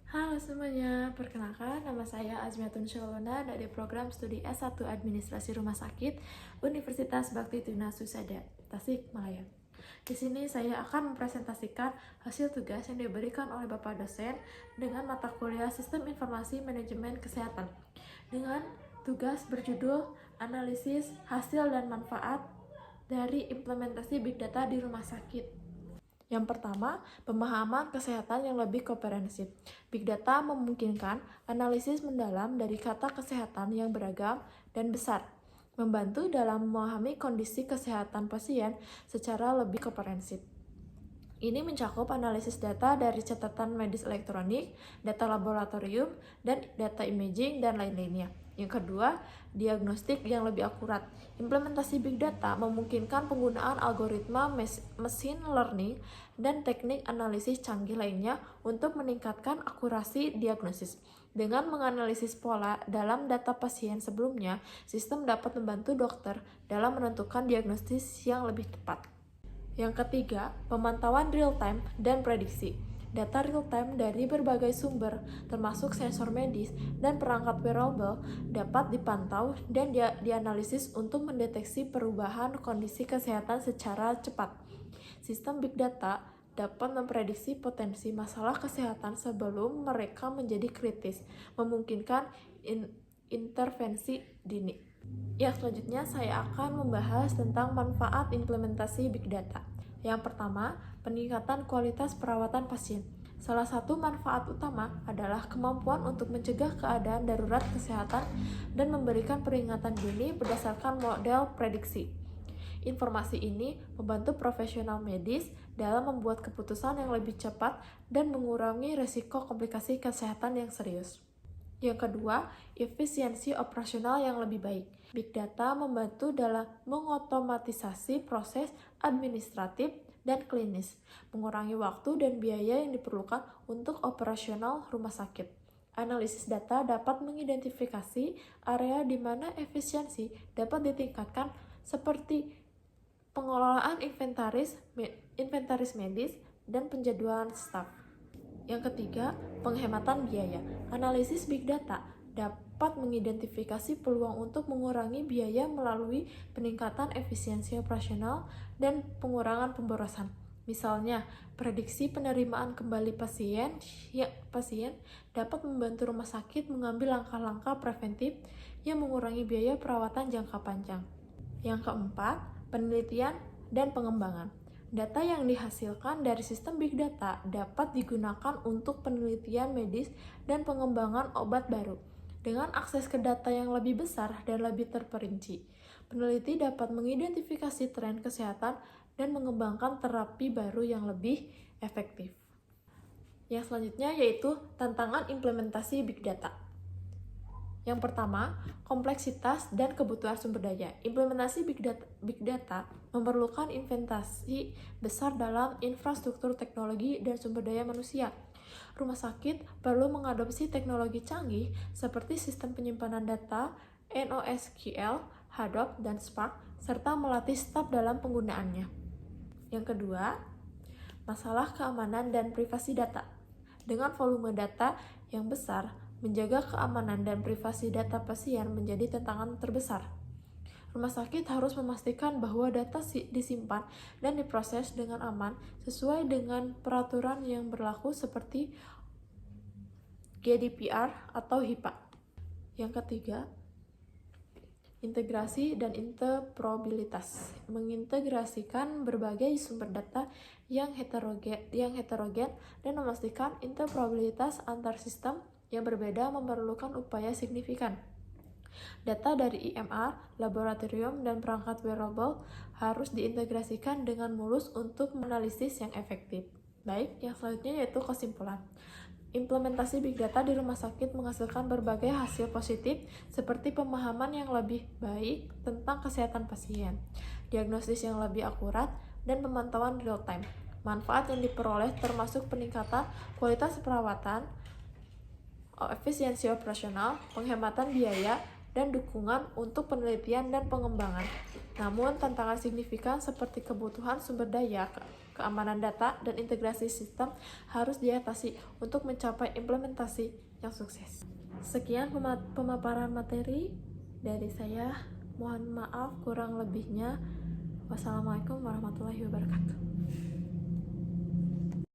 Halo semuanya, perkenalkan nama saya Azmiatun Syaulona dari program studi S1 Administrasi Rumah Sakit Universitas Bakti Tuna Husada, Tasikmalaya. Di sini saya akan mempresentasikan hasil tugas yang diberikan oleh Bapak dosen dengan mata kuliah Sistem Informasi Manajemen Kesehatan dengan tugas berjudul Analisis Hasil dan Manfaat dari Implementasi Big Data di Rumah Sakit. Yang pertama, pemahaman kesehatan yang lebih komprehensif. Big Data memungkinkan analisis mendalam dari kata kesehatan yang beragam dan besar, membantu dalam memahami kondisi kesehatan pasien secara lebih komprehensif. Ini mencakup analisis data dari catatan medis elektronik, data laboratorium, dan data imaging, dan lain-lainnya. Yang kedua, diagnostik yang lebih akurat. Implementasi Big Data memungkinkan penggunaan algoritma machine learning dan teknik analisis canggih lainnya untuk meningkatkan akurasi diagnosis. Dengan menganalisis pola dalam data pasien sebelumnya, sistem dapat membantu dokter dalam menentukan diagnosis yang lebih tepat. Yang ketiga, pemantauan real-time dan prediksi. Data real-time dari berbagai sumber, termasuk sensor medis dan perangkat wearable, dapat dipantau dan dianalisis untuk mendeteksi perubahan kondisi kesehatan secara cepat. Sistem Big Data dapat memprediksi potensi masalah kesehatan sebelum mereka menjadi kritis, memungkinkan intervensi dini. Yang selanjutnya saya akan membahas tentang manfaat implementasi Big Data. Yang pertama, peningkatan kualitas perawatan pasien. Salah satu manfaat utama adalah kemampuan untuk mencegah keadaan darurat kesehatan dan memberikan peringatan dini berdasarkan model prediksi. Informasi ini membantu profesional medis dalam membuat keputusan yang lebih cepat dan mengurangi risiko komplikasi kesehatan yang serius. Yang kedua, efisiensi operasional yang lebih baik. Big Data membantu dalam mengotomatisasi proses administratif dan klinis, mengurangi waktu dan biaya yang diperlukan untuk operasional rumah sakit. Analisis data dapat mengidentifikasi area di mana efisiensi dapat ditingkatkan seperti pengelolaan inventaris medis dan penjadwalan staf. Yang ketiga, penghematan biaya. Analisis Big Data dapat mengidentifikasi peluang untuk mengurangi biaya melalui peningkatan efisiensi operasional dan pengurangan pemborosan. Misalnya, prediksi penerimaan kembali pasien dapat membantu rumah sakit mengambil langkah-langkah preventif yang mengurangi biaya perawatan jangka panjang. Yang keempat, penelitian dan pengembangan. Data yang dihasilkan dari sistem Big Data dapat digunakan untuk penelitian medis dan pengembangan obat baru. Dengan akses ke data yang lebih besar dan lebih terperinci, peneliti dapat mengidentifikasi tren kesehatan dan mengembangkan terapi baru yang lebih efektif. Yang selanjutnya yaitu tantangan implementasi Big Data. Yang pertama, kompleksitas dan kebutuhan sumber daya. Implementasi Big Data memerlukan investasi besar dalam infrastruktur teknologi dan sumber daya manusia. Rumah sakit perlu mengadopsi teknologi canggih seperti sistem penyimpanan data, NoSQL, Hadoop, dan Spark, serta melatih staf dalam penggunaannya. Yang kedua, masalah keamanan dan privasi data. Dengan volume data yang besar, menjaga keamanan dan privasi data pasien menjadi tantangan terbesar. Rumah sakit harus memastikan bahwa data disimpan dan diproses dengan aman sesuai dengan peraturan yang berlaku seperti GDPR atau HIPAA. Yang ketiga, integrasi dan interoperabilitas. Mengintegrasikan berbagai sumber data yang heterogen dan memastikan interoperabilitas antar sistem yang berbeda memerlukan upaya signifikan. Data dari EMR, laboratorium, dan perangkat wearable harus diintegrasikan dengan mulus untuk analisis yang efektif. Baik, yang selanjutnya yaitu kesimpulan. Implementasi Big Data di rumah sakit menghasilkan berbagai hasil positif seperti pemahaman yang lebih baik tentang kesehatan pasien, diagnosis yang lebih akurat, dan pemantauan real-time. Manfaat yang diperoleh termasuk peningkatan kualitas perawatan, efisiensi operasional, penghematan biaya, dan dukungan untuk penelitian dan pengembangan. Namun, tantangan signifikan seperti kebutuhan sumber daya, keamanan data, dan integrasi sistem harus diatasi untuk mencapai implementasi yang sukses. Sekian pemaparan materi dari saya. Mohon maaf kurang lebihnya. Wassalamualaikum warahmatullahi wabarakatuh.